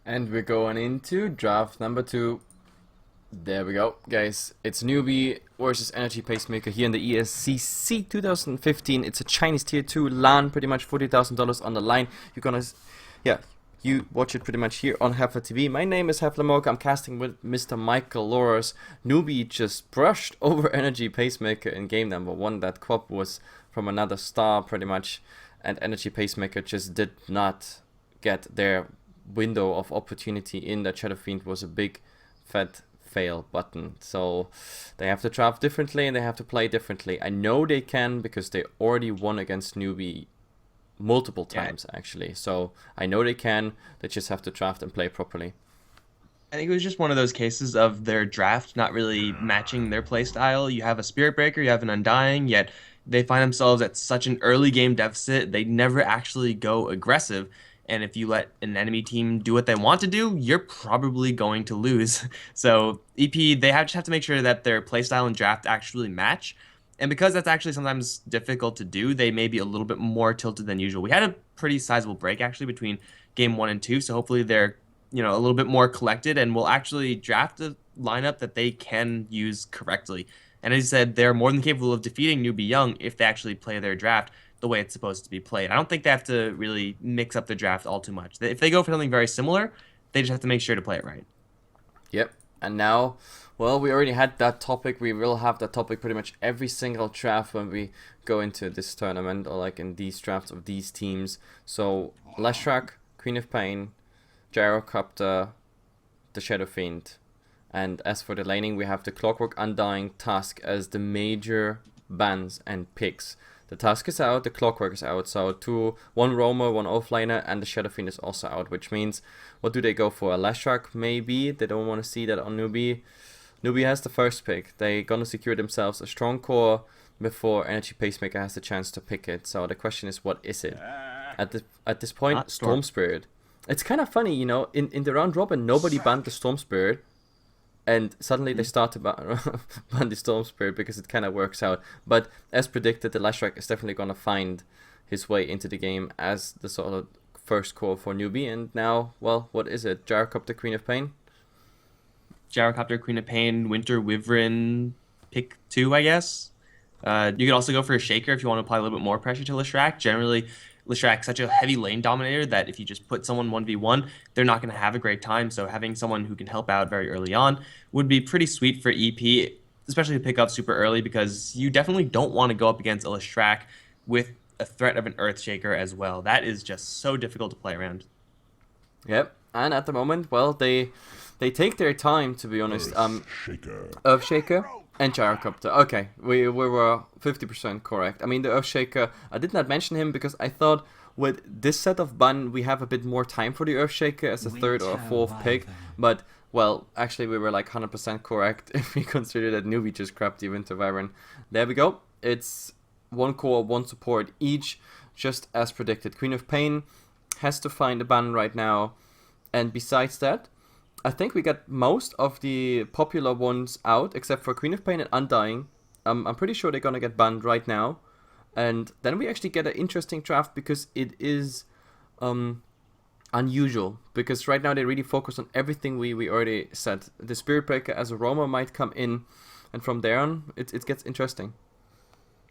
And we're going into draft number 2. There we go, guys. It's Newbee versus Energy Pacemaker here in the ESCC 2015. It's a Chinese tier 2 LAN, pretty much $40,000 on the line. You're gonna, yeah, you watch it pretty much here on HeflaTV. My name is Heflamoke. I'm casting with Mr. Mikelorus. Newbee just brushed over Energy Pacemaker in game number 1. That quap was from another star, pretty much, and Energy Pacemaker just did not get their window of opportunity in. That Shadow Fiend was a big fat fail button, so they have to draft differently and they have to play differently. I know they can because they already won against Newbee multiple times actually, so I know they can. They just have to draft and play properly. I think it was just one of those cases of their draft not really matching their play style. You have a Spirit Breaker, you have an Undying, yet they find themselves at such an early game deficit. They never actually go aggressive. And if you let an enemy team do what they want to do, you're probably going to lose. So EP, just have to make sure that their playstyle and draft actually match. And because that's actually sometimes difficult to do, they may be a little bit more tilted than usual. We had a pretty sizable break actually between game 1 and 2, so hopefully they're a little bit more collected and will actually draft a lineup that they can use correctly. And as you said, they're more than capable of defeating Newbee.Y if they actually play their draft the way it's supposed to be played. I don't think they have to really mix up the draft all too much. If they go for something very similar, they just have to make sure to play it right. Yep. And now, well, we already had that topic. We will have that topic pretty much every single draft when we go into this tournament, or like in these drafts of these teams. So Leshrac, Queen of Pain, Gyrocopter, the Shadow Fiend. And as for the laning, we have the Clockwork, Undying, Tusk as the major bans and picks. The Tusk is out, the Clockwork is out, so one roamer, one offlaner, and the Shadow Fiend is also out, which means, what do they go for? A Leshrac, maybe? They don't want to see that on Newbee. Newbee has the first pick. They're gonna secure themselves a strong core before Energy Pacemaker has the chance to pick it. So the question is, what is it? At this point, Storm Spirit. It's kind of funny, you know, in the round robin, nobody banned the Storm Spirit. And suddenly they start to ban the Storm Spirit because it kind of works out. But as predicted, the Leshrac is definitely going to find his way into the game as the sort of first core for Newbee. And now, well, what is it? Gyrocopter, Queen of Pain? Gyrocopter, Queen of Pain, Winter Wyvern, pick 2, I guess. You could also go for a Shaker if you want to apply a little bit more pressure to Leshrac. Generally, Leshrac's such a heavy lane dominator that if you just put someone 1v1, they're not going to have a great time. So having someone who can help out very early on would be pretty sweet for EP, especially to pick up super early, because you definitely don't want to go up against a Leshrac with a threat of an Earthshaker as well. That is just so difficult to play around. Yep, and at the moment, well, they take their time, to be honest. Earthshaker and Gyrocopter. Okay, we were 50% correct. I mean, the Earthshaker, I did not mention him because I thought with this set of ban, we have a bit more time for the Earthshaker as a third or fourth pick. But, well, actually we were like 100% correct if we consider that Newbee just grabbed the Winter Wyvern. There we go. It's one core, one support each, just as predicted. Queen of Pain has to find a ban right now. And besides that, I think we got most of the popular ones out, except for Queen of Pain and Undying. I'm pretty sure they're gonna get banned right now. And then we actually get an interesting draft because it is unusual. Because right now they really focus on everything we already said. The Spirit Breaker as a roamer might come in, and from there on, it gets interesting.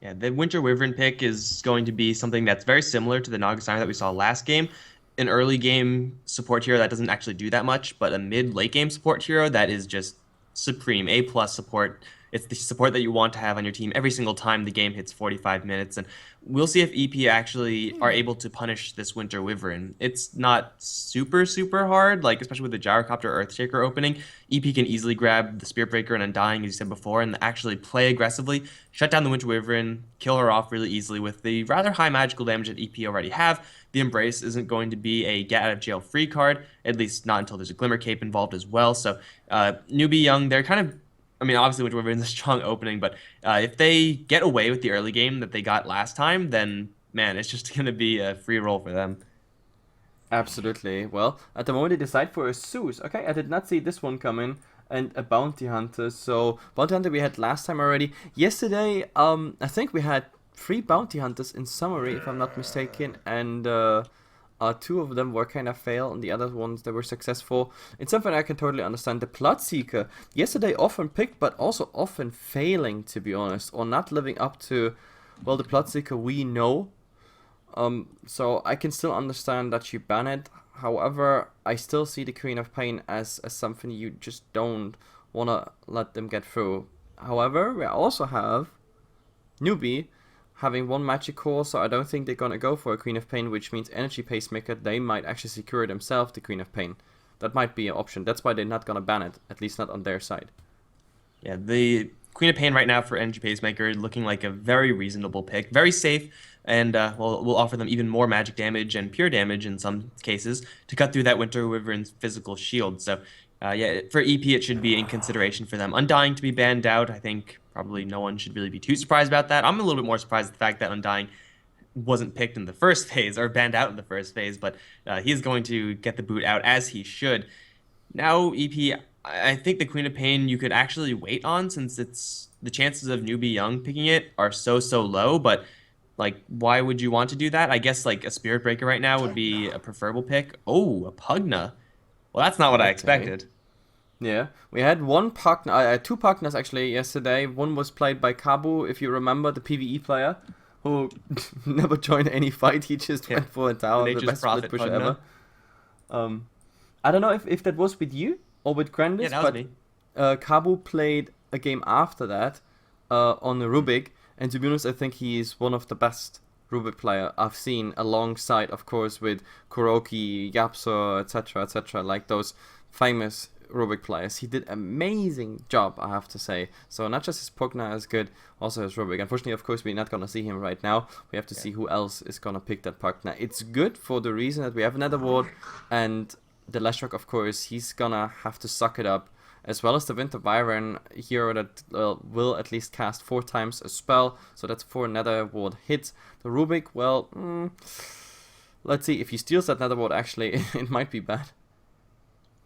Yeah, the Winter Wyvern pick is going to be something that's very similar to the Nagasaki that we saw last game. An early game support hero that doesn't actually do that much, but a mid-late game support hero that is just supreme, A+ support. It's the support that you want to have on your team every single time the game hits 45 minutes. And we'll see if EP actually are able to punish this Winter Wyvern. It's not super, super hard, like especially with the Gyrocopter Earthshaker opening. EP can easily grab the Spirit Breaker and Undying, as you said before, and actually play aggressively, shut down the Winter Wyvern, kill her off really easily with the rather high magical damage that EP already have. The Embrace isn't going to be a get out of jail free card, at least not until there's a Glimmer Cape involved as well. So Newbee.Y, they're kind of, I mean, obviously Winter Wyvern's a strong opening, but if they get away with the early game that they got last time, then man, it's just going to be a free roll for them. Absolutely. Well, at the moment they decide for a Zeus. Okay, I did not see this one coming. And a Bounty Hunter. So, Bounty Hunter we had last time already. Yesterday, I think we had 3 Bounty Hunters in summary, if I'm not mistaken. And Two of them were kind of fail, and the other ones that were successful. It's something I can totally understand. The Bloodseeker, yesterday often picked, but also often failing, to be honest, or not living up to, well, the Bloodseeker we know. So I can still understand that you ban it. However, I still see the Queen of Pain as something you just don't want to let them get through. However, we also have Newbee having one magic core, so I don't think they're gonna go for a Queen of Pain, which means Energy Pacemaker. They might actually secure themselves the Queen of Pain. That might be an option. That's why they're not gonna ban it, at least not on their side. Yeah, the Queen of Pain right now for Energy Pacemaker looking like a very reasonable pick, very safe, and will offer them even more magic damage and pure damage in some cases to cut through that Winter Wyvern's physical shield. So, yeah, for EP it should be in consideration for them. Undying to be banned out, I think probably no one should really be too surprised about that. I'm a little bit more surprised at the fact that Undying wasn't picked in the first phase or banned out in the first phase, but he's going to get the boot out as he should. Now, EP, I think the Queen of Pain you could actually wait on, since it's the chances of Newbee.Y picking it are so low, but like, why would you want to do that? I guess like a Spirit Breaker right now would be a preferable pick. Oh, a Pugna. Well, that's not what I expected. Yeah, we had one Pugna, two Pugnas actually yesterday. One was played by Kabu, if you remember, the PvE player, who never joined any fight. He just went for a tower, the best split pusher ever. I don't know if that was with you or with Grandis, yeah, that was me. Kabu played a game after that on the Rubik, and to be honest, I think he is one of the best Rubik player I've seen, alongside, of course, with Kuroki, Yapso, etc., like those famous Rubik players. He did amazing job, I have to say. So not just his Pugna is good, also his Rubik. Unfortunately, of course, we're not gonna see him right now. We have to see who else is gonna pick that Pugna. It's good for the reason that we have another ward, and the Leshrac, of course, he's gonna have to suck it up, as well as the Winter Wyvern hero that will at least cast 4 times a spell, so that's 4 Nether Ward hits. The Rubik, well, let's see, if he steals that Nether Ward, actually, it might be bad.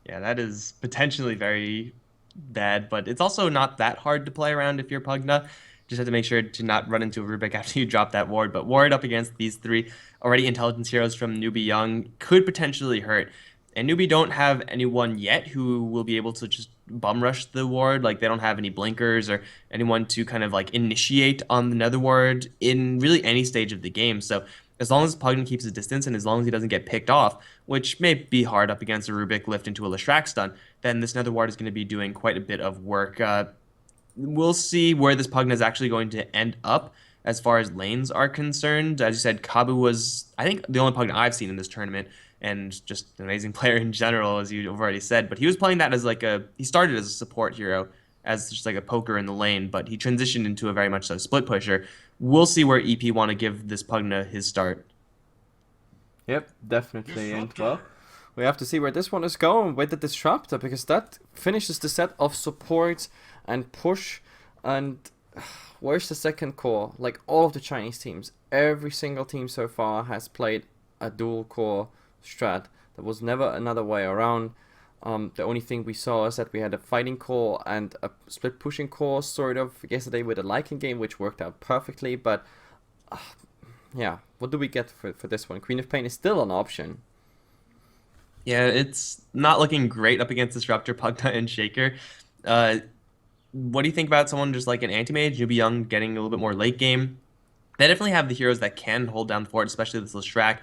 Yeah, that is potentially very bad, but it's also not that hard to play around if you're Pugna. Just have to make sure to not run into a Rubik after you drop that ward, but ward up against these 3 already intelligence heroes from Newbee.Y could potentially hurt. And Newbee don't have anyone yet who will be able to just bum rush the ward. Like, they don't have any blinkers or anyone to kind of like initiate on the Nether ward in really any stage of the game. So as long as Pugna keeps his distance and as long as he doesn't get picked off, which may be hard up against a Rubik lift into a Leshrac stun, then this Nether ward is going to be doing quite a bit of work. We'll see where this Pugna is actually going to end up as far as lanes are concerned. As you said, Kabu was, I think, the only Pugna I've seen in this tournament, and just an amazing player in general, as you've already said. But he was playing that as like he started as a support hero, as just like a poker in the lane, but he transitioned into a very much so split pusher. We'll see where EP want to give this Pugna his start. Yep, definitely. And well, we have to see where this one is going with the Disruptor, because that finishes the set of support and push. And where's the second core? Like, all of the Chinese teams, every single team so far has played a dual core strat. There was never another way around. The only thing we saw is that we had a fighting core and a split pushing core sort of yesterday with a Lycan game, which worked out perfectly. But yeah, what do we get for this one? Queen of Pain is still an option. Yeah, it's not looking great up against Disruptor, Pugna, and Shaker. What do you think about someone just like an anti-mage, Newbee.Y getting a little bit more late game? They definitely have the heroes that can hold down the fort, especially this Leshrac,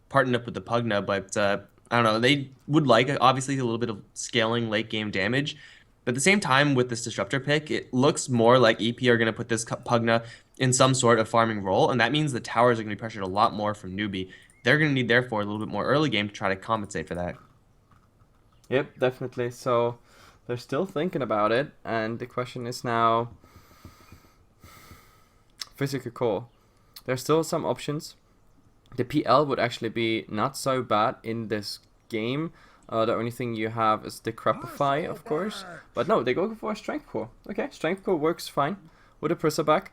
partnered up with the Pugna, but I don't know, they would like, obviously, a little bit of scaling late game damage. But at the same time, with this Disruptor pick, it looks more like EP are going to put this Pugna in some sort of farming role, and that means the towers are going to be pressured a lot more from Newbee. They're going to need, therefore, a little bit more early game to try to compensate for that. Yep, definitely. So they're still thinking about it, and the question is now physical core. There's still some options. The PL would actually be not so bad in this game. The only thing you have is the Decrepify, of course. But no, they go for a Strength Core. Okay, Strength Core works fine with a Prissaback.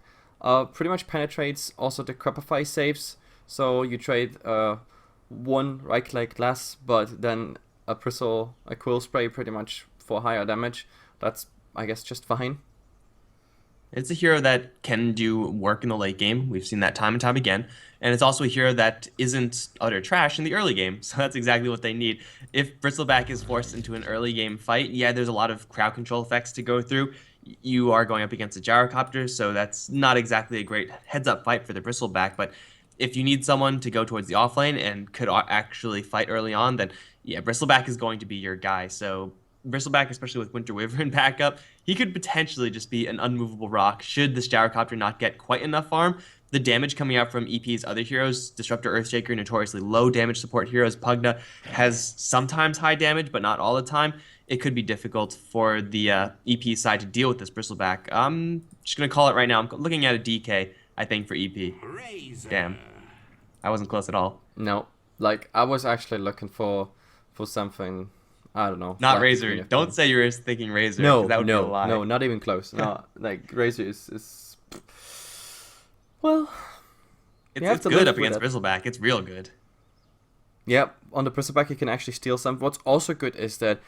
Pretty much penetrates also the Decrepify saves. So you trade 1 right click less, but then a Pristle, a Quill Spray pretty much for higher damage. That's, I guess, just fine. It's a hero that can do work in the late game. We've seen that time and time again. And it's also a hero that isn't utter trash in the early game. So that's exactly what they need. If Bristleback is forced into an early game fight, yeah, there's a lot of crowd control effects to go through. You are going up against a gyrocopter, so that's not exactly a great heads-up fight for the Bristleback. But if you need someone to go towards the offlane and could actually fight early on, then yeah, Bristleback is going to be your guy. So Bristleback, especially with Winter Wyvern backup, he could potentially just be an unmovable rock should this gyrocopter not get quite enough farm. The damage coming out from EP's other heroes, Disruptor, Earthshaker, notoriously low damage support heroes, Pugna has sometimes high damage, but not all the time. It could be difficult for the EP side to deal with this Bristleback. I'm just going to call it right now. I'm looking at a DK, I think, for EP. Damn. I wasn't close at all. No, like I was actually looking for something. I don't know. Not Razor. Don't say you were thinking Razor. No, that would be a lie. no, not even close. No, like Razor is well. It's good up against Bristleback. It's real good. Yep, on the Bristleback you can actually steal something. What's also good is that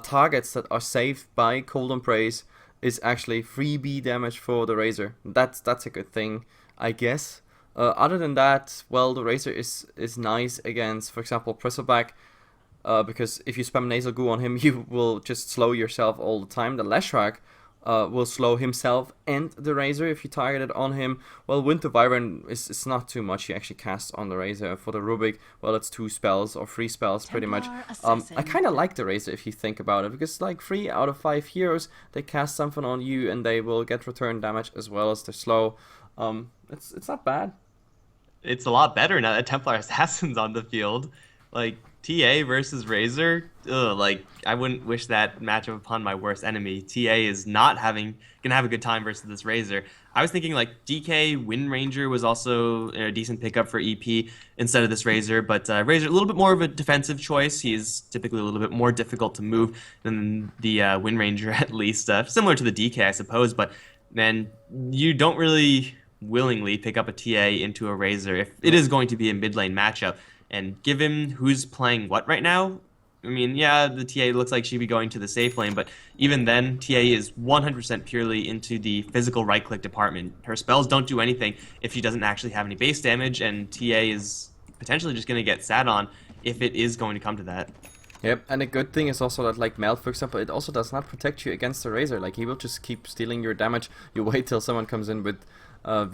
targets that are saved by Cold Embrace is actually 3B damage for the Razor. That's a good thing, I guess. Other than that, well, the Razor is nice against, for example, Bristleback. Because if you spam Nasal Goo on him, you will just slow yourself all the time. The Leshrac will slow himself and the Razor if you target it on him. Well, Winter Wyvern is not too much. You actually cast on the Razor. For the Rubik, well, it's 2 spells or 3 spells pretty much. I kind of like the Razor if you think about it, because like 3 out of 5 heroes, they cast something on you and they will get return damage as well as they're slow. It's not bad. It's a lot better now that Templar Assassin's on the field. Like, TA versus Razor, like I wouldn't wish that matchup upon my worst enemy. TA is not gonna have a good time versus this Razor. I was thinking like DK Wind Ranger was also a decent pickup for EP instead of this Razor, but Razor a little bit more of a defensive choice. He's typically a little bit more difficult to move than the Wind Ranger, at least similar to the DK, I suppose. But man, you don't really willingly pick up a TA into a Razor if it is going to be a mid lane matchup. And given who's playing what right now, I mean, yeah, the TA looks like she'd be going to the safe lane, but even then, TA is 100% purely into the physical right-click department. Her spells don't do anything if she doesn't actually have any base damage, and TA is potentially just going to get sat on if it is going to come to that. Yep, and a good thing is also that, like Melt, for example, it also does not protect you against the Razor. Like, he will just keep stealing your damage. You wait till someone comes in with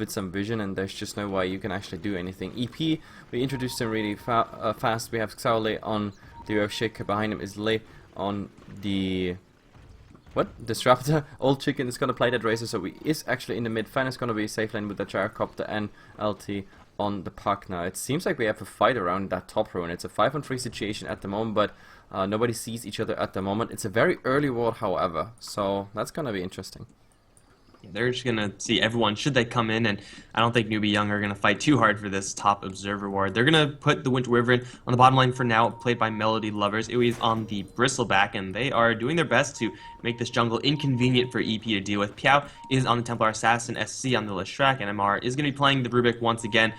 some vision, and there's just no way you can actually do anything. EP, we introduced him really fast. We have Xaole on the Earthshaker, behind him is Lee on the Disruptor. Old Chicken is gonna play that Razor, so he is actually in the mid. Fan is gonna be safe lane with the Gyrocopter and LT on the puck. Now it seems like we have a fight around that top row, and it's a 5-on-3 situation at the moment, but nobody sees each other at the moment. It's a very early ward, however, so that's gonna be interesting. They're just going to see everyone, should they come in, and I don't think Newbee.Y are going to fight too hard for this top observer ward. They're going to put the Winter Wyvern on the bottom lane for now, played by Melody Lovers. Iwi's on the Bristleback, and they are doing their best to make this jungle inconvenient for EP to deal with. Piao is on the Templar Assassin, SC on the Leshrac, and MR is going to be playing the Rubik once again.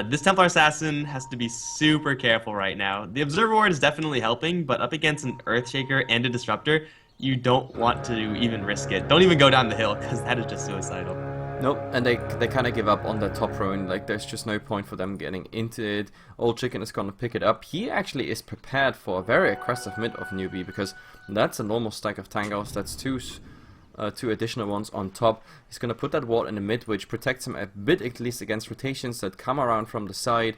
This Templar Assassin has to be super careful right now. The Observer Ward is definitely helping, but up against an Earthshaker and a Disruptor, you don't want to even risk it. Don't even go down the hill, because that is just suicidal. Nope, and they kind of give up on that top row, and like there's just no point for them getting into it. Old Chicken is gonna pick it up. He actually is prepared for a very aggressive mid of Newbee, because that's a normal stack of tangles. That's two additional ones on top. He's gonna put that ward in the mid, which protects him a bit, at least against rotations that come around from the side.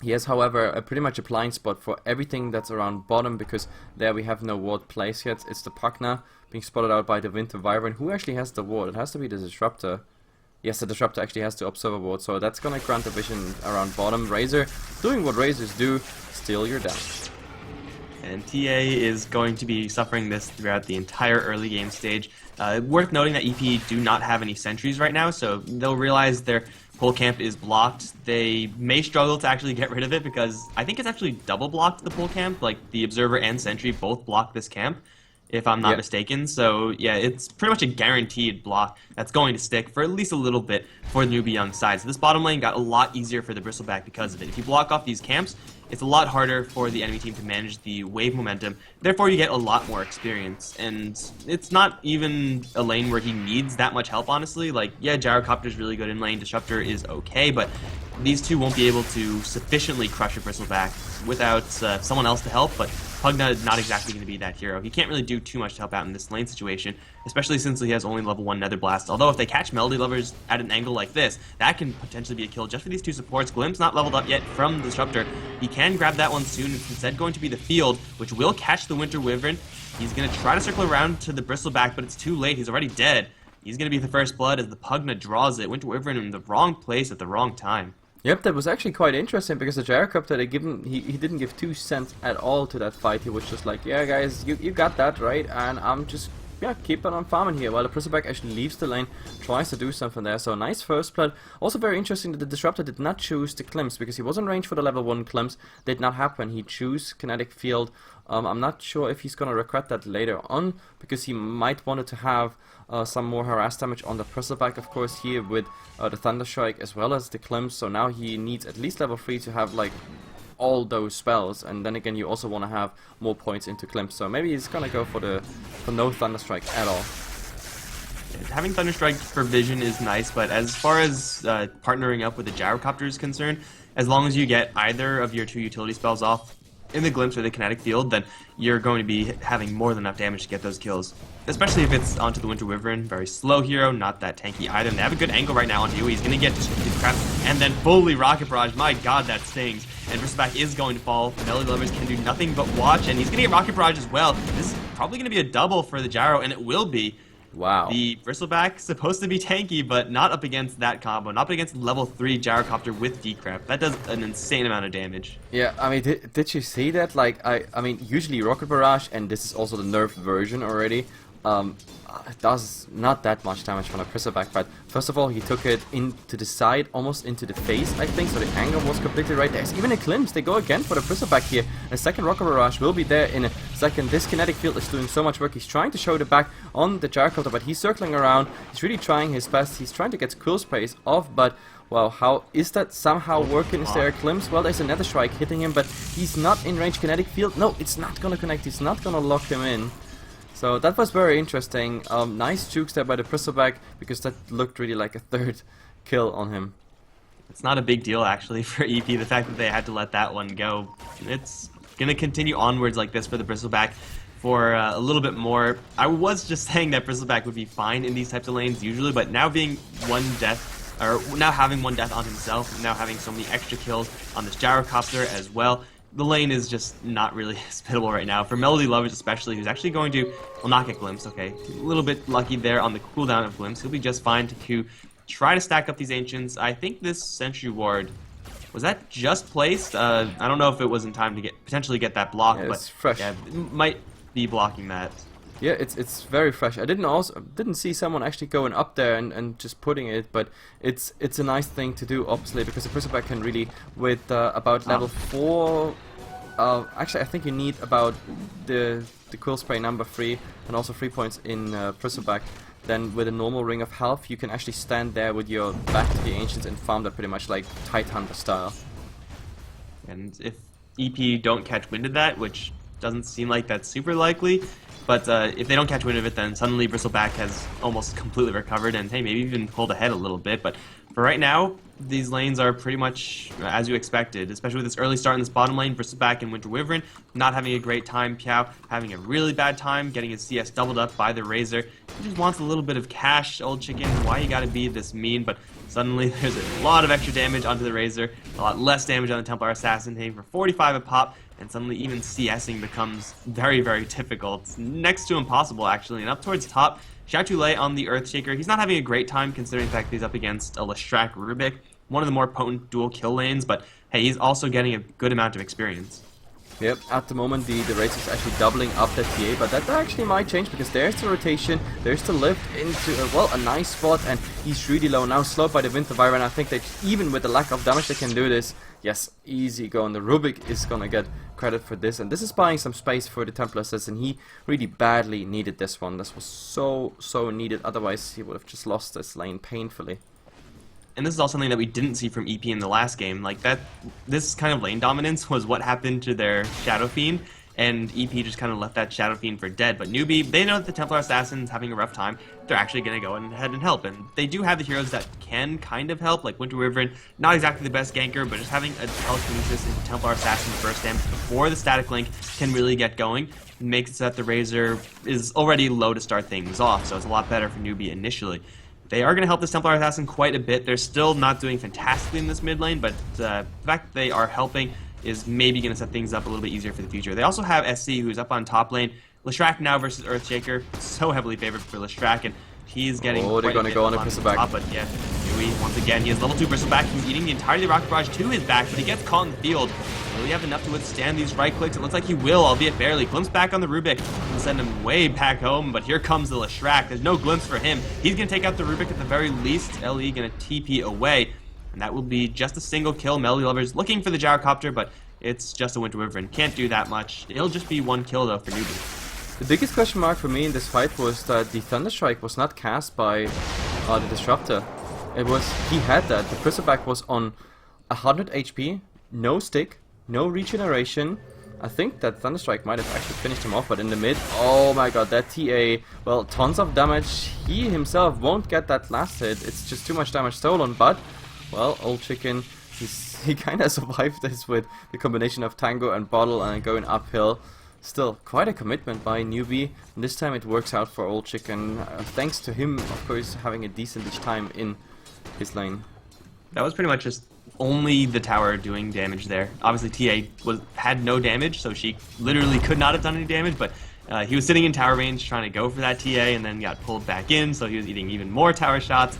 He has, however, pretty much a blind spot for everything that's around bottom, because there we have no ward placed yet. It's the Pugna being spotted out by the Winter Wyvern. Who actually has the ward? It has to be the Disruptor. Yes, the Disruptor actually has the Observer ward, so that's gonna grant the vision around bottom. Razor doing what Razors do, steal your damage. And TA is going to be suffering this throughout the entire early game stage. Worth noting that EP do not have any sentries right now, so they'll realize their pole camp is blocked. They may struggle to actually get rid of it, because I think it's actually double blocked, the pole camp. Like, the Observer and Sentry both block this camp, if I'm not mistaken. So yeah, it's pretty much a guaranteed block that's going to stick for at least a little bit for the Newbee.Y side. So this bottom lane got a lot easier for the Bristleback because of it. If you block off these camps, it's a lot harder for the enemy team to manage the wave momentum. Therefore, you get a lot more experience. And it's not even a lane where he needs that much help, honestly. Like, yeah, Gyrocopter's really good in lane, Disruptor is okay, but these two won't be able to sufficiently crush a Bristleback without someone else to help, but Pugna is not exactly going to be that hero. He can't really do too much to help out in this lane situation, especially since he has only level 1 Nether Blast. Although if they catch Melody Lovers at an angle like this, that can potentially be a kill just for these two supports. Glimpse not leveled up yet from Disruptor. He can grab that one soon. It's instead going to be the Field, which will catch the Winter Wyvern. He's going to try to circle around to the Bristleback, but it's too late. He's already dead. He's going to be the first blood as the Pugna draws it. Winter Wyvern in the wrong place at the wrong time. Yep, that was actually quite interesting because the Gyrocopter, he didn't give 2 cents at all to that fight. He was just like, yeah guys, you got that right, and I'm just, yeah, keeping on farming here, while the Bristleback actually leaves the lane, tries to do something there. So nice first blood. Also very interesting that the Disruptor did not choose the Glimpse, because he was in range for the level 1 Glimpse. Did not happen. He chose Kinetic Field. I'm not sure if he's gonna regret that later on, because he might wanted to have some more harass damage on the Bristleback, of course, here with the Thunderstrike as well as the Glimpse. So now he needs at least level 3 to have like all those spells, and then again you also want to have more points into Glimpse. So maybe he's gonna go for no Thunderstrike at all. Having Thunderstrike for vision is nice, but as far as partnering up with the Gyrocopter is concerned, as long as you get either of your 2 utility spells off in the Glimpse or the Kinetic Field, then you're going to be having more than enough damage to get those kills. Especially if it's onto the Winter Wyvern, very slow hero, not that tanky either. And they have a good angle right now onto Yui. He's going to get disrupted crap and then fully Rocket Barrage. My god, that stings. And Bristleback is going to fall. Melody Lovers can do nothing but watch, and he's going to get Rocket Barrage as well. This is probably going to be a double for the Gyro, and it will be. Wow. The Bristleback supposed to be tanky, but not up against that combo. Not up against level 3 Gyrocopter with Decrep. That does an insane amount of damage. Yeah, I mean, did you see that? Like, I mean, usually Rocket Barrage, and this is also the nerfed version already, it does not that much damage from a Bristleback, but first of all, he took it into the side, almost into the face, I think, so the angle was completely right. There's even a Glimpse. They go again for the Bristleback here. A second Rocket Barrage will be there in a second. This Kinetic Field is doing so much work. He's trying to show the back on the Gyrocopter, but he's circling around. He's really trying his best. He's trying to get Quill Sprays off, but well, how is that somehow working? Is there a Glimpse? Well, there's a Nether Strike hitting him, but he's not in range. Kinetic Field, no, it's not gonna connect. He's not gonna lock him in. So that was very interesting. Nice jukes there by the Bristleback, because that looked really like a 3rd kill on him. It's not a big deal, actually, for EP, the fact that they had to let that one go. It's going to continue onwards like this for the Bristleback for a little bit more. I was just saying that Bristleback would be fine in these types of lanes usually, but now being one death, or now having 1 death on himself, now having so many extra kills on this Gyrocopter as well, the lane is just not really spittable right now. For Melody Lovers especially, who's actually going to, well, not get Glimpse, okay. A little bit lucky there on the cooldown of Glimpse. He'll be just fine to try to stack up these Ancients. I think this Sentry Ward, was that just placed? I don't know if it was in time to potentially get that block, yeah, but it's fresh. Yeah, it might be blocking that. Yeah, it's very fresh. I didn't see someone actually going up there and just putting it, but it's a nice thing to do, obviously, because the Bristleback can really, with about level 4, actually I think you need about the Quill Spray number 3 and also 3 points in Bristleback. Then with a normal Ring of Health, you can actually stand there with your back to the Ancients and farm that pretty much like Tidehunter style. And if EP don't catch wind of that, which doesn't seem like that's super likely, but if they don't catch wind of it, then suddenly Bristleback has almost completely recovered and, hey, maybe even pulled ahead a little bit. But for right now, these lanes are pretty much as you expected, especially with this early start in this bottom lane. Bristleback and Winter Wyvern not having a great time. Piao having a really bad time, getting his CS doubled up by the Razor. He just wants a little bit of cash, old chicken. Why you gotta be this mean? But suddenly there's a lot of extra damage onto the Razor, a lot less damage on the Templar Assassin, hitting for 45 a pop. And suddenly even CSing becomes very, very difficult. Next to impossible, actually. And up towards top, Xiaotulei on the Earthshaker. He's not having a great time considering the fact that he's up against a Lestrak Rubik, one of the more potent dual kill lanes, but hey, he's also getting a good amount of experience. Yep, at the moment the Razor is actually doubling up that TA, but that actually might change because there's the rotation, there's the lift into, well, a nice spot, and he's really low now, slowed by the Winter Wyvern. I think that even with the lack of damage they can do this. Yes, easy going. The Rubik is gonna get credit for this, and this is buying some space for the Templar Assassin. He really badly needed this one. This was so needed, otherwise he would have just lost this lane painfully. and this is also something that we didn't see from EP in the last game. Like that, this kind of lane dominance was what happened to their Shadow Fiend, and EP just kind of left that Shadow Fiend for dead. But Newbee, they know that the Templar Assassin's having a rough time. They're actually going to go ahead and help, and they do have the heroes that can kind of help, like Winter Wyvern, not exactly the best ganker, but just having a telekinesis into Templar Assassin first damage before the static link can really get going. Makes it so that the Razor is already low to start things off, so it's a lot better for Newbee initially. They are going to help this Templar Assassin quite a bit. They're still not doing fantastically in this mid lane, but the fact that they are helping is maybe going to set things up a little bit easier for the future. They also have SC, who's up on top lane. Leshrac now versus Earthshaker, so heavily favored for Leshrac, and he's getting they're going to go on a Bristleback. But yeah, Newbee, once again, he has level 2 Bristleback. He's eating the entirety of the Rocket Barrage to his back, but he gets caught in the field. Will he have enough to withstand these right clicks? It looks like he will, albeit barely. Glimpse back on the Rubik and send him way back home, but here comes the Leshrac. There's no glimpse for him. He's going to take out the Rubik at the very least. LE going to TP away, and that will be just a single kill. Melody Lovers looking for the Gyrocopter, but it's just a Winter Wyvern. Can't do that much. It'll just be one kill, though, for Newbee. The biggest question mark for me in this fight was that the Thunderstrike was not cast by the Disruptor. He had that. The Bristleback was on 100 HP, no stick, no regeneration. I think that Thunderstrike might have actually finished him off, but in the mid, oh my god, that TA, well, tons of damage. He himself won't get that last hit. It's just too much damage stolen, but, well, Old Chicken, he kind of survived this with the combination of Tango and Bottle and going uphill. Still, quite a commitment by Newbee, and this time it works out for Old Chicken, thanks to him, of course, having a decentish time in his lane. That was pretty much just only the tower doing damage there. Obviously, TA had no damage, so she literally could not have done any damage, but he was sitting in tower range trying to go for that TA, and then got pulled back in, so he was eating even more tower shots.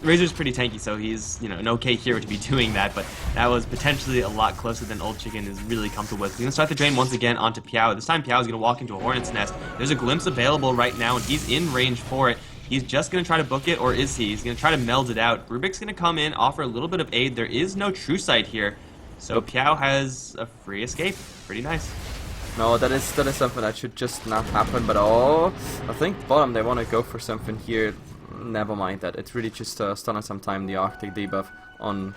Razor's pretty tanky, so he's, an okay hero to be doing that, but that was potentially a lot closer than Old Chicken is really comfortable with. He's going to start the drain once again onto Piao. This time Piao is going to walk into a Hornet's Nest. There's a glimpse available right now, and he's in range for it. He's just going to try to book it, or is he? He's going to try to meld it out. Rubik's going to come in, offer a little bit of aid. There is no True Sight here, so Piao has a free escape. Pretty nice. No, that is something that should just not happen, but oh, I think bottom they want to go for something here. Never mind that. It's really just stunning some time the Arctic debuff on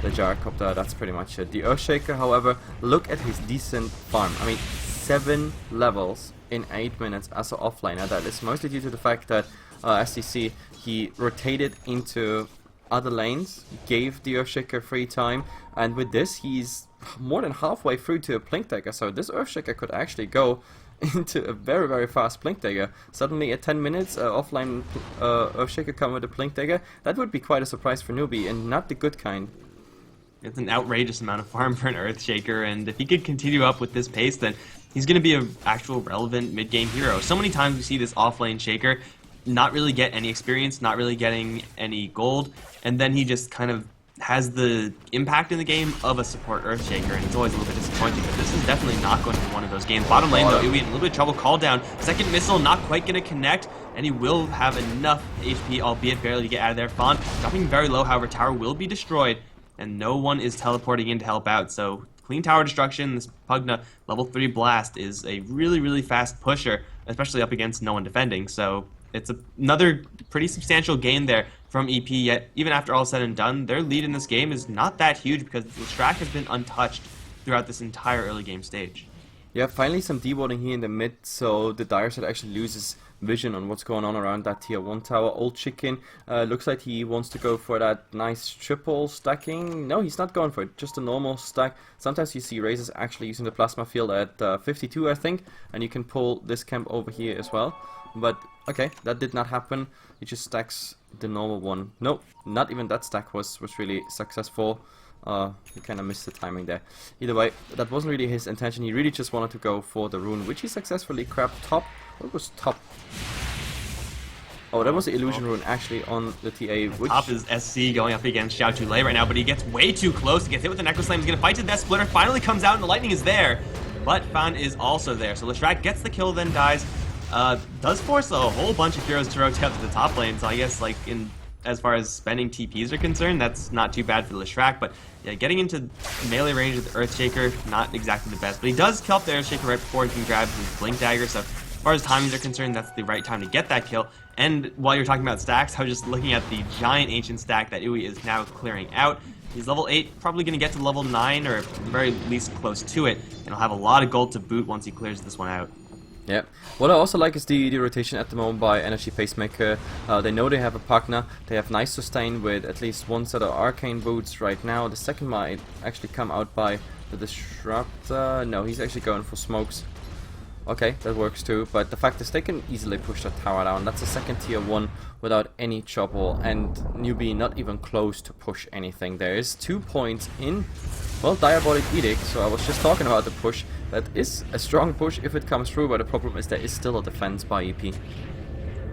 the Gyrocopter. That's pretty much it. The Earthshaker, however, look at his decent farm. I mean, 7 levels in 8 minutes as an offlaner. That is mostly due to the fact that SCC, he rotated into other lanes, gave the Earthshaker free time, and with this he's more than halfway through to a Blink Dagger, so this Earthshaker could actually go into a very, very fast Blink Dagger. Suddenly at 10 minutes, offline Earthshaker come with a Blink Dagger. That would be quite a surprise for Newbee, and not the good kind. It's an outrageous amount of farm for an Earthshaker, and if he could continue up with this pace, then he's going to be an actual relevant mid-game hero. So many times we see this offlane Shaker not really get any experience, not really getting any gold, and then he just kind of has the impact in the game of a support Earthshaker, and it's always a little bit disappointing, but this is definitely not going to be one of those games. Bottom lane, though, Iwi in a little bit of trouble. Call down. Second missile, not quite going to connect, and he will have enough HP, albeit barely, to get out of there. Fawn dropping very low, however, tower will be destroyed, and no one is teleporting in to help out, so clean tower destruction. This Pugna level 3 blast is a really, really fast pusher, especially up against no one defending, so it's another pretty substantial gain there from EP, yet even after all said and done, their lead in this game is not that huge because Leshrac has been untouched throughout this entire early game stage. Yeah, finally some dewarding here in the mid, so the dire side actually loses vision on what's going on around that tier 1 tower. Old Chicken looks like he wants to go for that nice triple stacking. No, he's not going for it, just a normal stack. Sometimes you see Razors actually using the plasma field at 52, I think, and you can pull this camp over here as well. But okay, that did not happen. He just stacks the normal one. Nope, not even that stack was really successful. He kind of missed the timing there. Either way, that wasn't really his intention. He really just wanted to go for the rune, which he successfully grabbed top. What was top? Oh, that was the illusion rune actually on the TA. Which top is SC going up against Xiao Tulei right now, but he gets way too close. He gets hit with the Necro Slam. He's going to fight to Death Splitter. Finally comes out and the lightning is there. But Fan is also there. So Leshrac gets the kill, then dies. Does force a whole bunch of heroes to rotate up to the top lane, so I guess like as far as spending TPs are concerned, that's not too bad for Leshrac, but yeah, getting into melee range with the Earthshaker, not exactly the best, but he does kill up the Earthshaker right before he can grab his Blink Dagger, so far as timings are concerned, that's the right time to get that kill. And while you're talking about stacks, I was just looking at the giant ancient stack that Newbee is now clearing out. He's level 8, probably going to get to level 9, or at the very least close to it, and he'll have a lot of gold to boot once he clears this one out. Yeah. What I also like is the rotation at the moment by Energy Pacemaker. They know they have a partner. They have nice sustain with at least one set of arcane boots right now. The second might actually come out by the Disruptor. No, he's actually going for smokes. Okay, that works too, but the fact is they can easily push that tower down. That's a second tier 1 without any trouble, and Newbee not even close to push anything. There is 2 points in, well, Diabolic Edict, so I was just talking about the push. That is a strong push if it comes through, but the problem is there is still a defense by EP.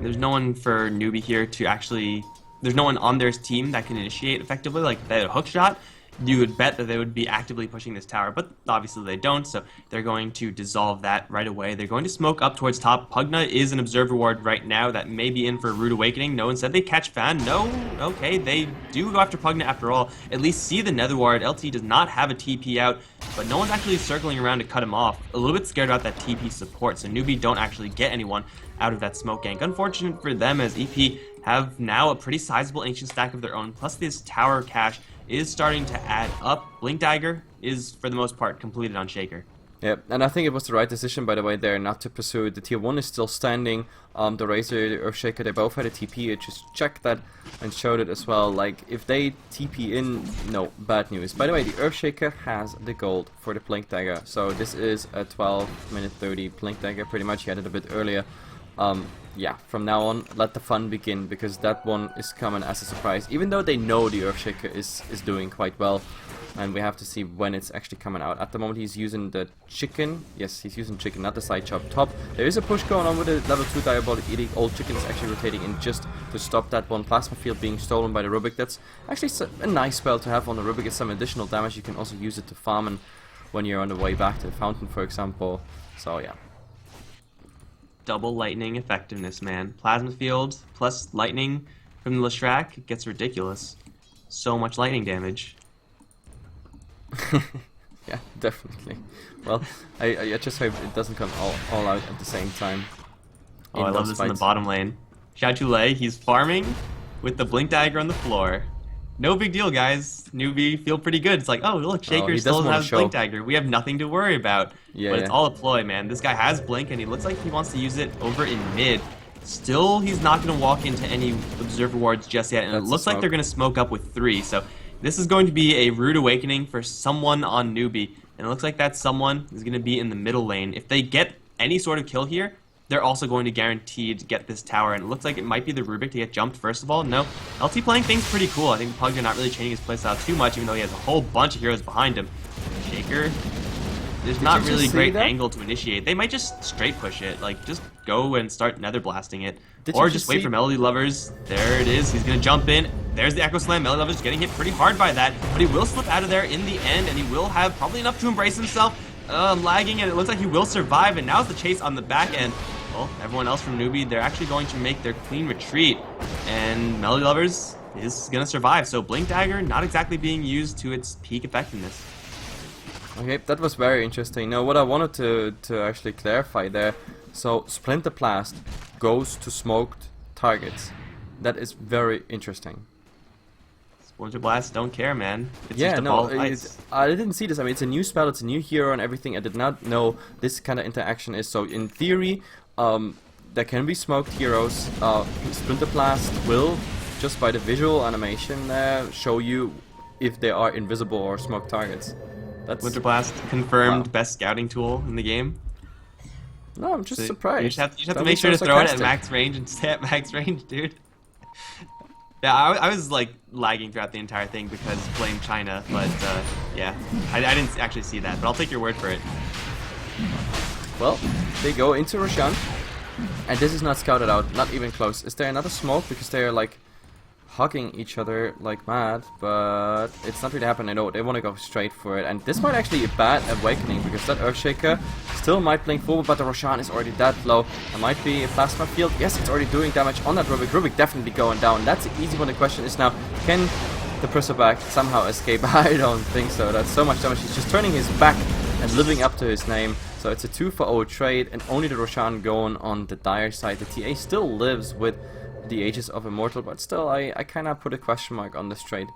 There's no one for Newbee here to actually... There's no one on their team that can initiate effectively, like that hook shot. You would bet that they would be actively pushing this tower, but obviously they don't, so they're going to dissolve that right away. They're going to smoke up towards top. Pugna is an observer ward right now that may be in for a rude awakening. No one said they catch Fan. No, okay, they do go after Pugna after all. At least see the nether ward. LT does not have a TP out, but no one's actually circling around to cut him off. A little bit scared about that TP support, so Newbee don't actually get anyone out of that smoke gank. Unfortunate for them, as EP have now a pretty sizable ancient stack of their own, plus this tower cache is starting to add up. Blink Dagger is, for the most part, completed on Shaker. Yeah, and I think it was the right decision, by the way, there not to pursue it. The tier 1 is still standing. The Razor, the Earthshaker, they both had a TP. It just checked that and showed it as well. Like, if they TP in, no, bad news. By the way, the Earthshaker has the gold for the Blink Dagger. So this is a 12-minute 30 Blink Dagger, pretty much. He had it a bit earlier. Yeah, from now on, let the fun begin, because that one is coming as a surprise. Even though they know the Earthshaker is doing quite well, and we have to see when it's actually coming out. At the moment, he's using the chicken. Yes, he's using chicken, not the side chop top. There is a push going on with the level 2 Diabolic Edict. Old Chicken is actually rotating in just to stop that one plasma field being stolen by the Rubik. That's actually a nice spell to have on the Rubik. It's some additional damage. You can also use it to farm and when you're on the way back to the fountain, for example. So yeah. Double lightning effectiveness, man. Plasma field plus lightning from the Leshrac, it gets ridiculous. So much lightning damage. Yeah, definitely. Well, I just hope it doesn't come all out at the same time. Oh, I love this in the bottom lane. Chatulay, he's farming with the Blink Dagger on the floor. No big deal, guys. Newbee feel pretty good. It's like, oh, look, Shaker still has Blink Dagger. We have nothing to worry about. Yeah, but it's all a ploy, man. This guy has Blink, and he looks like he wants to use it over in mid. Still, he's not going to walk into any Observer wards just yet, and it looks like they're going to smoke up with 3. So this is going to be a rude awakening for someone on Newbee, and it looks like that someone is going to be in the middle lane. If they get any sort of kill here, they're also going to guarantee to get this tower, and it looks like it might be the Rubik to get jumped first of all. No, LT playing things pretty cool. I think Pugna not really changing his playstyle too much, even though he has a whole bunch of heroes behind him. Shaker, there's not really great angle to initiate. They might just straight push it, like just go and start nether blasting it, or just wait for Melody Lovers. There it is. He's gonna jump in. There's the Echo Slam. Melody Lovers getting hit pretty hard by that, but he will slip out of there in the end, and he will have probably enough to embrace himself. Lagging, and it looks like he will survive, and now's the chase on the back end. Well, everyone else from Newbee, they're actually going to make their clean retreat, and Melody Lovers is going to survive. So Blink Dagger not exactly being used to its peak effectiveness. Okay, that was very interesting. Now, what I wanted to actually clarify there, so Splinter Blast goes to smoked targets. That is very interesting. Splinter Blast don't care, man. It's yeah, just a no, ball of ice. I didn't see this. I mean, it's a new spell, it's a new hero and everything. I did not know this kind of interaction is. So in theory, there can be smoked heroes. Splinter Blast will, just by the visual animation there, show you if they are invisible or smoked targets. That's Splinter Blast confirmed best scouting tool in the game. No, I'm just surprised. You just have to make sure to throw it at max range and stay at max range, dude. Yeah, I was like lagging throughout the entire thing because blame China, but yeah, I didn't actually see that, but I'll take your word for it. Well, they go into Roshan, and this is not scouted out, not even close. Is there another smoke? Because they're like hugging each other like mad, but it's not really happening. No, they want to go straight for it, and this might actually be a bad awakening because that Earthshaker still might blink forward, but the Roshan is already that low. There might be a plasma field. Yes, it's already doing damage on that Rubik. Rubik definitely going down. That's the easy one. The question is now, can the Prisserback somehow escape? I don't think so. That's so much damage. He's just turning his back and living up to his name. So it's a 2-for-0 trade, and only the Roshan going on the dire side. The TA still lives with the Aegis of Immortal, but still I kind of put a question mark on this trade.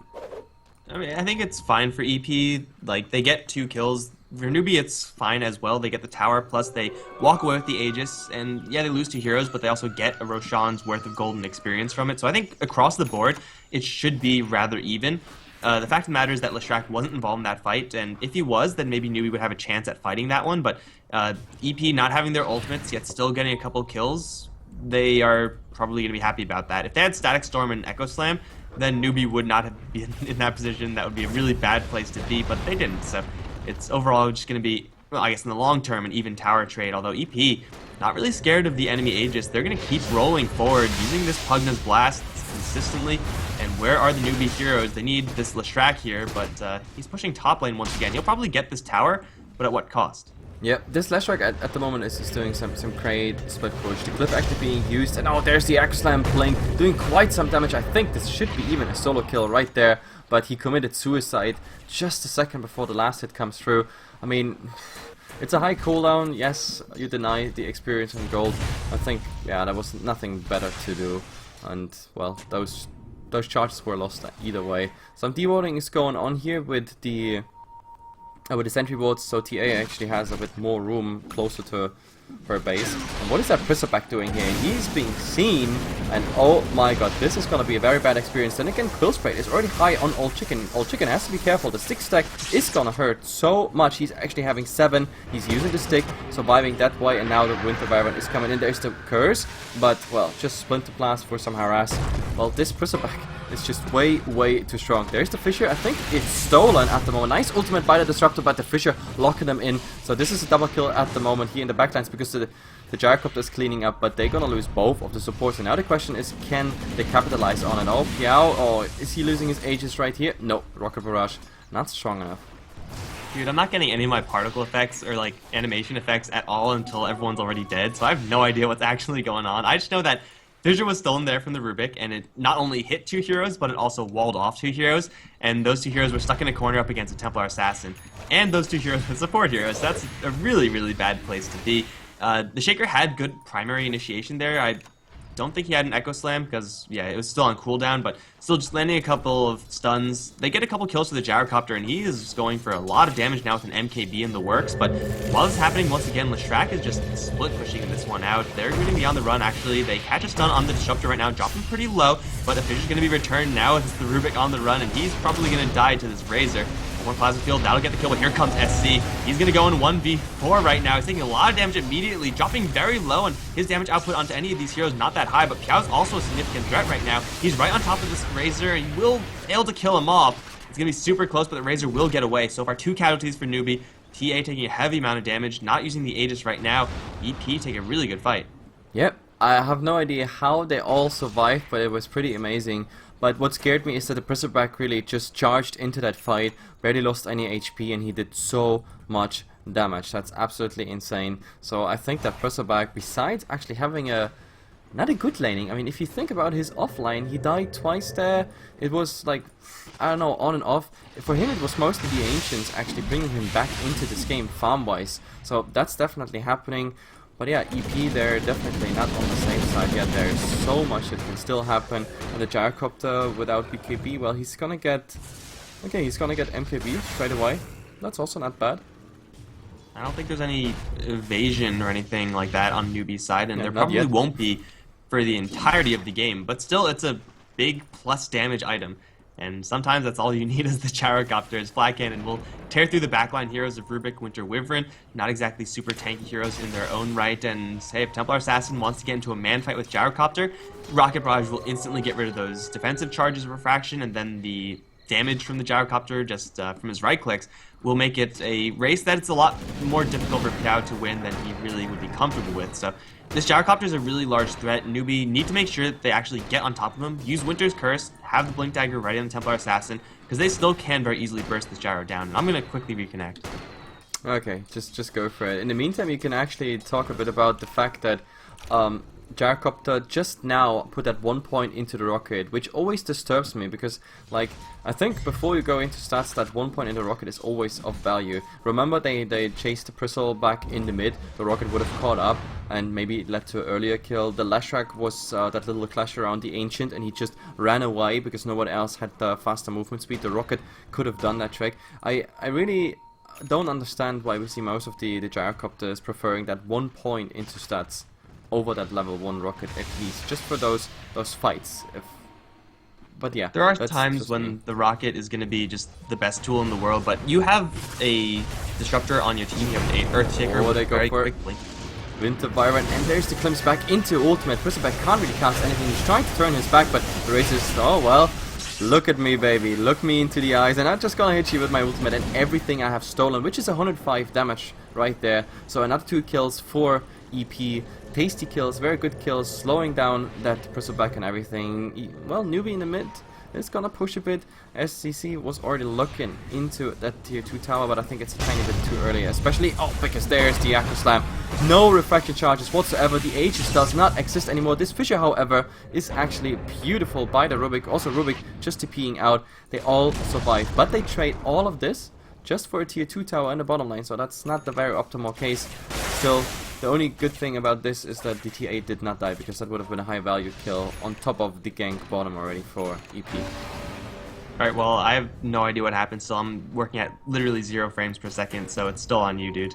I mean, I think it's fine for EP. Like, they get 2 kills. For Newbee, it's fine as well. They get the tower, plus they walk away with the Aegis, and yeah, they lose 2 heroes, but they also get a Roshan's worth of golden experience from it. So I think across the board, it should be rather even. The fact of the matter is that Leshrac wasn't involved in that fight, and if he was, then maybe Newbee would have a chance at fighting that one, but EP not having their ultimates, yet still getting a couple kills, they are probably going to be happy about that. If they had Static Storm and Echo Slam, then Newbee would not have been in that position. That would be a really bad place to be, but they didn't, so it's overall just going to be, well, I guess in the long term, an even tower trade, although EP, not really scared of the enemy Aegis. They're going to keep rolling forward, using this Pugna's Blast consistently, and where are the Newbee heroes? They need this Leshrac here, but he's pushing top lane once again. He'll probably get this tower, but at what cost? Yep, this Leshrac at the moment is doing some great split push. The clip actually being used, and oh, there's the Echo Slam playing, doing quite some damage. I think this should be even a solo kill right there, but he committed suicide just a second before the last hit comes through. I mean, it's a high cooldown. Yes, you deny the experience on gold. I think, yeah, there was nothing better to do, and well, those charges were lost either way. Some devoting is going on here with the sentry wards, so TA actually has a bit more room closer to her base. And what is that Prissaback doing here? He's being seen, and oh my god, this is gonna be a very bad experience. Then again, Quill Spray is already high on Old Chicken. Old Chicken has to be careful. The stick stack is gonna hurt so much. He's actually having 7. He's using the stick, surviving that way, and now the Winter Wyvern is coming in. There's the curse, but well, just Splinter Blast for some harass. Well, this Prissaback is just way too strong. There's the Fissure. I think it's stolen at the moment. Nice ultimate by the Disruptor, but the Fissure locking them in. So this is a double kill at the moment here in the backlines because the Gyrocopter is cleaning up, but they're gonna lose both of the supports. And now the question is, can they capitalize on it? Oh, Piao, or is he losing his Aegis right here? No, Rocket Barrage, not strong enough. Dude, I'm not getting any of my particle effects or like animation effects at all until everyone's already dead, so I have no idea what's actually going on. I just know that Fissure was stolen there from the Rubik, and it not only hit 2 heroes, but it also walled off 2 heroes, and those 2 heroes were stuck in a corner up against a Templar Assassin, and those 2 heroes were support heroes. That's a really bad place to be. The Shaker had good primary initiation there. I don't think he had an Echo Slam, because, yeah, it was still on cooldown, but still just landing a couple of stuns. They get a couple kills to the Gyrocopter, and he is going for a lot of damage now with an MKB in the works, but while this is happening, once again, Leshrac is just split pushing this one out. They're going to be on the run, actually. They catch a stun on the Disruptor right now, dropping pretty low, but the Fissure's going to be returned now as the Rubik on the run, and he's probably going to die to this Razor. One Plasma Field, that'll get the kill, but here comes SC. He's going to go in 1v4 right now. He's taking a lot of damage immediately, dropping very low, and his damage output onto any of these heroes not that high, but Piao's also a significant threat right now. He's right on top of this Razor, and he will fail to kill him off. It's going to be super close, but the Razor will get away. So far, 2 casualties for Newbee. TA taking a heavy amount of damage, not using the Aegis right now. EP take a really good fight. Yep, I have no idea how they all survived, but it was pretty amazing. But what scared me is that the Prissaback really just charged into that fight, barely lost any HP, and he did so much damage. That's absolutely insane. So I think that Prissaback, besides actually having not a good laning, I mean, if you think about his offline, he died twice there. It was like, I don't know, on and off. For him, it was mostly the Ancients actually bringing him back into this game farm-wise. So that's definitely happening. But yeah, EP there definitely not on the same side yet. There's so much that can still happen. And the Gyrocopter without BKB, well, he's gonna get... Okay, he's gonna get MKB straight away. That's also not bad. I don't think there's any evasion or anything like that on Newbee's side, and Yeah, there not probably yet. won't be for the entirety of the game. But still, it's a big plus damage item. And sometimes that's all you need is the Gyrocopters. Flat Cannon will tear through the backline heroes of Rubik, Winter Wyvern. Not exactly super tanky heroes in their own right. And say if Templar Assassin wants to get into a man fight with Gyrocopter, Rocket Barrage will instantly get rid of those defensive charges of Refraction, and then the damage from the Gyrocopter just from his right clicks will make it a race that it's a lot more difficult for Piao to win than he really would be comfortable with. So this Gyrocopter is a really large threat. Newbee need to make sure that they actually get on top of him, use Winter's Curse, have the Blink Dagger ready on the Templar Assassin, because they still can very easily burst this Gyro down. And I'm going to quickly reconnect. Okay, just go for it. In the meantime, you can actually talk a bit about the fact that Gyrocopter just now put that 1 point into the rocket, which always disturbs me because, like, I think before you go into stats, that 1 point in the rocket is always of value. Remember, they chased the Bristle back in the mid, the rocket would have caught up, and maybe it led to an earlier kill. The Leshrac was that little clash around the Ancient, and he just ran away because no one else had the faster movement speed. The rocket could have done that trick. I really don't understand why we see most of the Gyrocopters preferring that 1 point into stats over that level 1 rocket at least, just for those fights. But yeah, there are times when the rocket is going to be just the best tool in the world, but you have a disruptor on your team. You have an Earthshaker. Oh, they go for it. Winter Byron, and there's the Klims back into ultimate. Bristleback can't really cast anything. He's trying to turn his back, but the Razor's, oh well, look at me, baby. Look me into the eyes, and I'm just gonna hit you with my ultimate and everything I have stolen, which is 105 damage right there. So another 2 kills for EP. Tasty kills, very good kills, slowing down that Bristleback and everything. Well, Newbee in the mid is gonna push a bit. SCC was already looking into that tier 2 tower, but I think it's a tiny bit too early, especially, oh, because there's the Acro Slam. No refraction charges whatsoever. The Aegis does not exist anymore. This Fissure, however, is actually beautiful by the Rubik. Also Rubik just TPing out. They all survive, but they trade all of this just for a tier 2 tower in the bottom lane, so that's not the very optimal case. Still, the only good thing about this is that the T8 did not die, because that would have been a high value kill on top of the gank bottom already for EP. Alright, well, I have no idea what happened, so I'm working at literally 0 frames per second, so it's still on you, dude.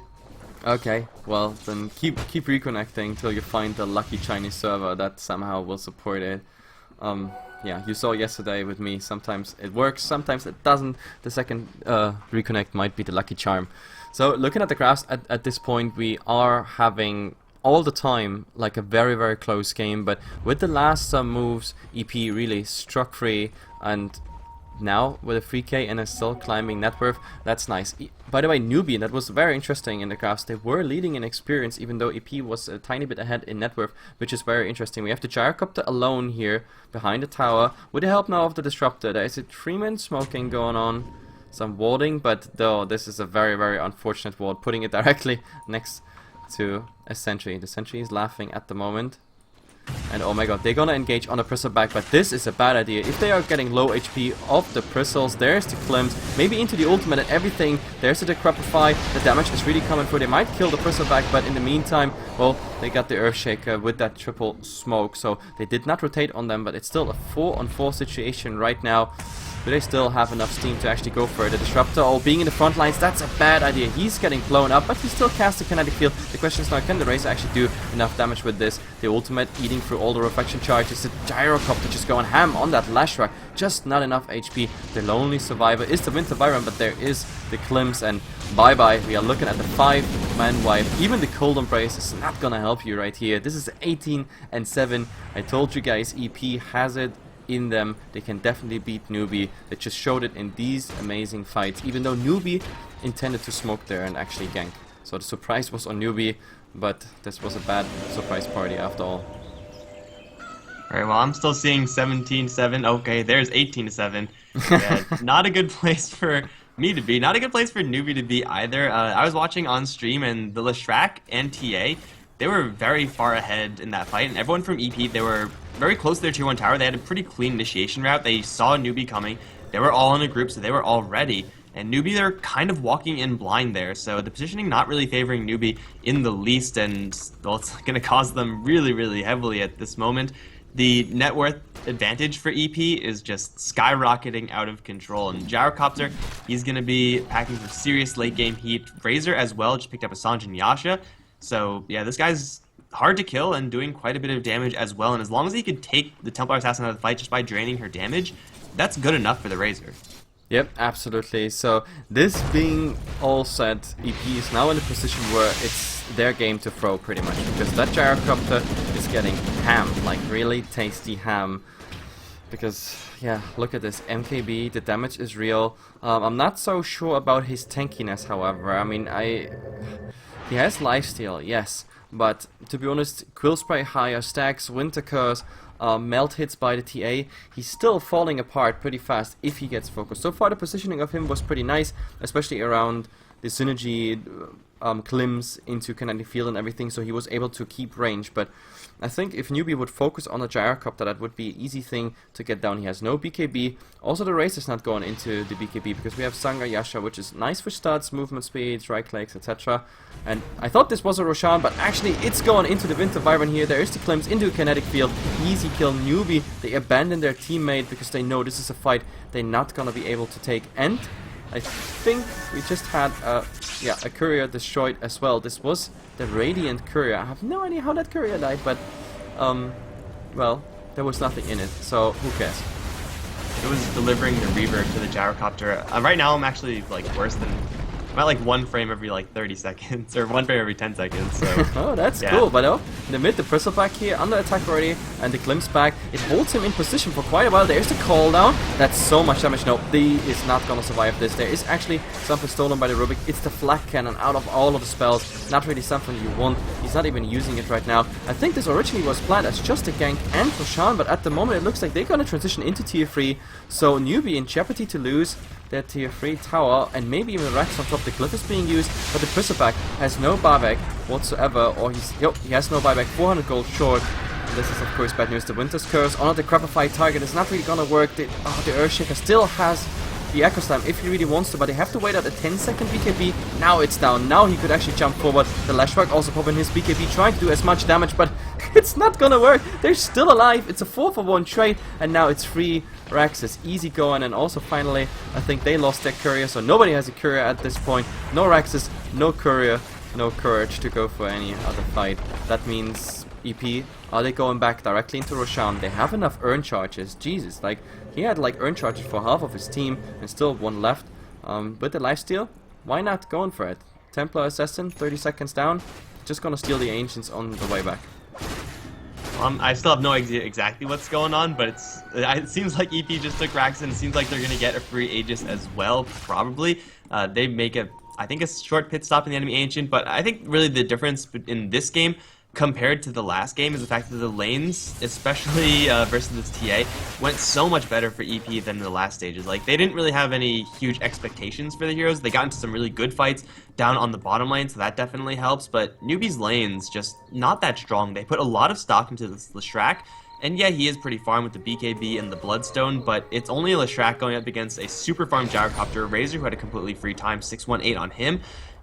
Okay, well, then keep reconnecting till you find the lucky Chinese server that somehow will support it. Yeah, you saw yesterday with me, sometimes it works, sometimes it doesn't. The second reconnect might be the lucky charm. So looking at the graphs at this point, we are having all the time like a very, very close game, but with the last moves, EP really struck free, and now with a 3k and is still climbing net worth. That's nice. By the way, Newbee, that was very interesting in the graphs. They were leading in experience, even though EP was a tiny bit ahead in net worth, which is very interesting. We have the Gyrocopter alone here behind the tower with the help now of the Disruptor. There is a 3-man smoking going on, some warding, but though this is a very, very unfortunate ward, putting it directly next to a sentry. The sentry is laughing at the moment. And oh my god, they're gonna engage on a Bristleback, but this is a bad idea. If they are getting low HP of the Bristles, there's the Klims, maybe into the ultimate and everything. There's the Decrepify, the damage is really coming through. They might kill the Bristleback, but in the meantime, well, they got the Earthshaker with that triple smoke, so they did not rotate on them, but it's still a 4-on-4 situation right now. Do they still have enough steam to actually go for it? The Disruptor, oh, being in the front lines, that's a bad idea. He's getting blown up, but he still casts a kinetic field. The question is now, can the Razor actually do enough damage with this? The ultimate eating through all the reflection charges. The Gyrocopter just going ham on that Leshrac. Just not enough HP. The lonely survivor is the Winter Byron, but there is the Klims, and bye-bye. We are looking at the 5-man wipe. Even the Cold Embrace is not gonna help you right here. This is 18-7. I told you guys, EP has it in them. They can definitely beat Newbee. They just showed it in these amazing fights, even though Newbee intended to smoke there and actually gank. So the surprise was on Newbee, but this was a bad surprise party after all. Alright, well, I'm still seeing 17-7. Okay, there's 18-7. Yeah, not a good place for me to be. Not a good place for Newbee to be either. I was watching on stream, and the Leshrac and TA, they were very far ahead in that fight, and everyone from EP, they were very close to their tier 1 tower. They had a pretty clean initiation route. They saw Newbee coming. They were all in a group, so they were all ready. And Newbee, they're kind of walking in blind there, so the positioning not really favoring Newbee in the least, and well, it's going to cause them really, really heavily at this moment. The net worth advantage for EP is just skyrocketing out of control, and Gyrocopter, he's going to be packing some serious late game heat. Razor as well just picked up a Sanj and Yasha, so yeah, this guy's hard to kill and doing quite a bit of damage as well, and as long as he could take the Templar Assassin out of the fight just by draining her damage, that's good enough for the Razor. Yep, absolutely. So this being all said, EP is now in a position where it's their game to throw pretty much, because that Gyrocopter is getting ham, like really tasty ham. Because, yeah, look at this, MKB, the damage is real. I'm not so sure about his tankiness, however. I mean, he has lifesteal, yes, but to be honest, Quill Spray higher stacks, Winter Curse, melt hits by the TA, he's still falling apart pretty fast if he gets focused. So far the positioning of him was pretty nice, especially around synergy climbs into kinetic field and everything, so he was able to keep range. But I think if Newbee would focus on the gyrocopter, that would be an easy thing to get down. He has no BKB. Also, the race is not going into the BKB because we have Sangha Yasha, which is nice for studs, movement speeds, right clicks, etc. And I thought this was a Roshan, but actually it's going into the Winter Wyvern here. There is the Climbs into a kinetic field. Easy kill. Newbee, they abandon their teammate because they know this is a fight they're not gonna be able to take. And I think we just had a courier destroyed as well. This was the Radiant courier. I have no idea how that courier died, but well, there was nothing in it, so who cares? It was delivering the reverb to the gyrocopter. Right now I'm actually like worse than... I'm at like 1 frame every like 30 seconds, or 1 frame every 10 seconds, so... Oh, that's cool, but oh, in the mid, the Bristleback here, under attack already, and the glimpse back, it holds him in position for quite a while. There's the call down, that's so much damage. No, he is not gonna survive this. There is actually something stolen by the Rubik. It's the flak cannon out of all of the spells, not really something you want. He's not even using it right now. I think this originally was planned as just a gank and Roshan, but at the moment it looks like they're gonna transition into tier 3, so Newbee in jeopardy to lose their tier 3 tower, and maybe even Rex on top. The Glyph is being used, but the Bristleback has no buyback whatsoever, or he has no buyback, 400 gold short. And this is of course bad news. The Winter's Curse on the Crapify target is not really gonna work. The Earthshaker still has the Echo Slam if he really wants to, but they have to wait out a 10-second BKB. Now it's down. Now he could actually jump forward. The Lashback also popping his BKB, trying to do as much damage, but it's not gonna work. They're still alive. It's a 4-for-1 trade, and now it's 3 Raxes. Easy going, and also finally, I think they lost their courier, so nobody has a courier at this point. No Raxes, no courier, no courage to go for any other fight. That means EP, are they going back directly into Roshan? They have enough earn charges. Jesus, like, he had like earn charges for half of his team, and still 1 left. With the lifesteal, why not going for it? Templar Assassin, 30 seconds down, just gonna steal the Ancients on the way back. I still have no idea exactly what's going on, but it seems like EP just took Raxen. It seems like they're going to get a free Aegis as well, probably. They make I think a short pit stop in the enemy Ancient, but I think really the difference in this game compared to the last game is the fact that the lanes, especially versus this TA, went so much better for EP than the last stages. Like, they didn't really have any huge expectations for the heroes. They got into some really good fights down on the bottom lane, so that definitely helps, but Newbee's lanes just not that strong. They put a lot of stock into this Leshrac, and yeah, he is pretty farm with the BKB and the Bloodstone, but it's only a Leshrac going up against a super farm Gyrocopter, Razor, who had a completely free time, 618 on him.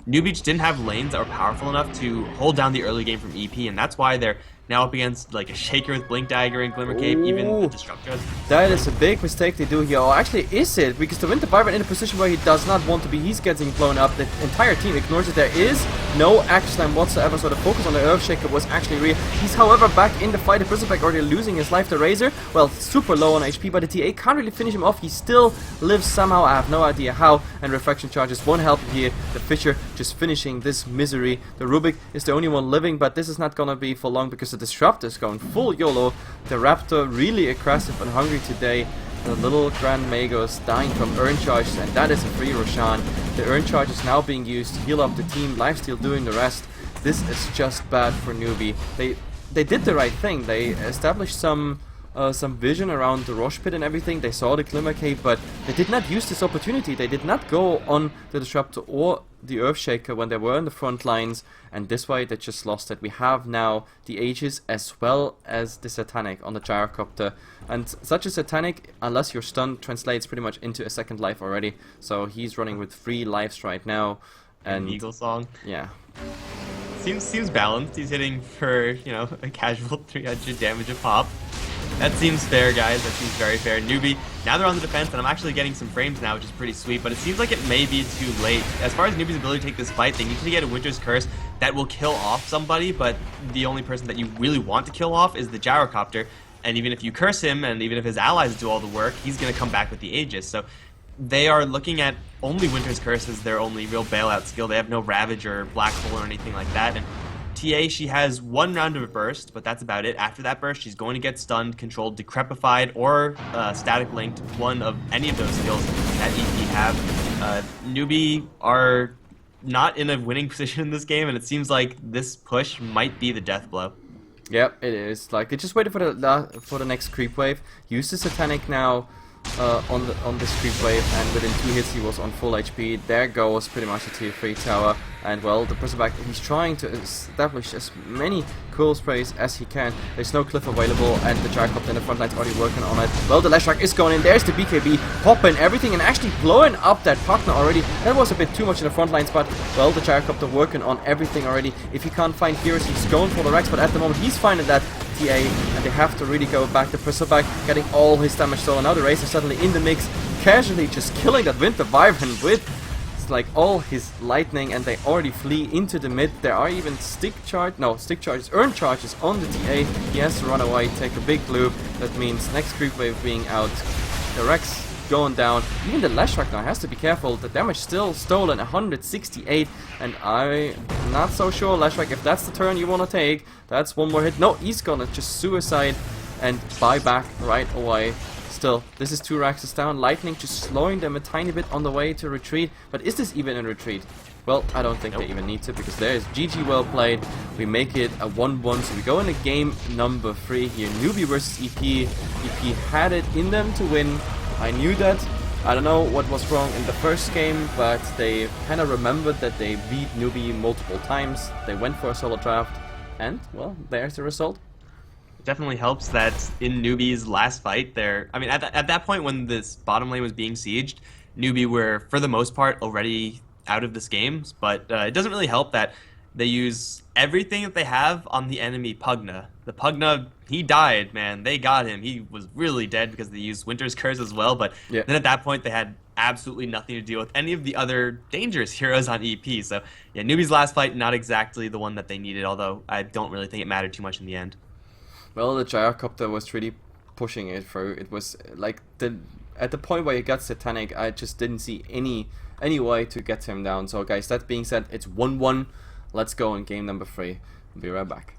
Newbee just didn't have lanes that were powerful enough to hold down the early game from EP, and that's why they're now up against like a Shaker with Blink Dagger and Glimmer Cape, even the Disruptor. That is a big mistake they do here. Or actually, is it? Because the Winter Wyvern in a position where he does not want to be, he's getting blown up. The entire team ignores it. There is no action time whatsoever, so the focus on the Earthshaker was actually real. He's, however, back in the fight. The Bristleback already losing his life. The Razor, well, super low on HP, but the TA can't really finish him off. He still lives somehow. I have no idea how. And Refraction Charges won't help him here. The Fisher just finishing this misery. The Rubik is the only one living, but this is not gonna be for long because the Disruptor is going full YOLO. The Raptor really aggressive and hungry today. The little Grand Magos dying from Earn Charges, and that is a free Roshan. The Earn Charge is now being used to heal up the team. Lifesteal doing the rest. This is just bad for Newbee. They did the right thing. They established some vision around the Rosh Pit and everything. They saw the Glimmer Cape, but they did not use this opportunity. They did not go on the Disruptor or the Earthshaker when they were in the front lines, and this way they just lost it. We have now the Aegis as well as the Satanic on the Gyrocopter, and such a Satanic, unless you're stunned, translates pretty much into a second life already, so he's running with 3 lives right now. And Eagle Song. Yeah. Seems balanced. He's hitting for, you know, a casual 300 damage a pop. That seems fair, guys. That seems very fair. Newbee, now they're on the defense, and I'm actually getting some frames now, which is pretty sweet, but it seems like it may be too late. As far as Newbee's ability to take this fight, they need to get a Winter's Curse that will kill off somebody, but the only person that you really want to kill off is the Gyrocopter, and even if you curse him, and even if his allies do all the work, he's going to come back with the Aegis. So they are looking at only Winter's Curse as their only real bailout skill. They have no Ravage or Black Hole or anything like that, and TA, she has 1 round of a burst, but that's about it. After that burst, she's going to get stunned, controlled, decrepified, or static linked, one of any of those skills that EP have. Newbee are not in a winning position in this game, and it seems like this push might be the death blow. Yep, it is. Like, they just waited for the next creep wave. Use the Satanic now. on this creep wave, and within 2 hits he was on full HP. There goes pretty much a tier 3 tower, and well, the Bristleback, he's trying to establish as many cool sprays as he can. There's no cliff available, and the Gyrocopter in the front line's already working on it. Well, the Leshrac is going in. There's the BKB popping everything and actually blowing up that partner already. That was a bit too much in the front lines, but well, the Gyrocopter working on everything already. If he can't find heroes, he's going for the Rex, but at the moment he's finding that TA, and they have to really go back. The Bristleback getting all his damage stolen. Now the Racer suddenly in the mix, casually just killing that Winter Wyvern with like all his lightning, and they already flee into the mid. There are even stick charges, earn charges on the TA. He has to run away, take a big loop. That means next creep wave being out, the Rex going down. Even the Leshrac now has to be careful. The damage still stolen, 168, and I'm not so sure, Leshrac, if that's the turn you want to take. That's one more hit. No, he's gonna just suicide and buy back right away. Still, this is 2 Raxes down. Lightning just slowing them a tiny bit on the way to retreat. But is this even a retreat? Well, I don't think they even need to, because there is GG well played. We make it a 1-1, so we go into game number 3 here. Newbee versus EP. EP had it in them to win. I knew that. I don't know what was wrong in the first game, but they kind of remembered that they beat Newbee multiple times. They went for a solo draft, and, well, there's the result. Definitely helps that in Newbee's last fight there, I mean, at that point when this bottom lane was being sieged, Newbee were for the most part already out of this game, but it doesn't really help that they use everything that they have on the enemy Pugna. The Pugna, he died, man. They got him. He was really dead because they used Winter's Curse as well, but then at that point they had absolutely nothing to deal with any of the other dangerous heroes on EP. So yeah, Newbee's last fight, not exactly the one that they needed, although I don't really think it mattered too much in the end. Well, the Gyrocopter was really pushing it through. It was like at the point where he got Satanic, I just didn't see any way to get him down. So guys, that being said, it's 1-1. Let's go in game number 3. I'll be right back.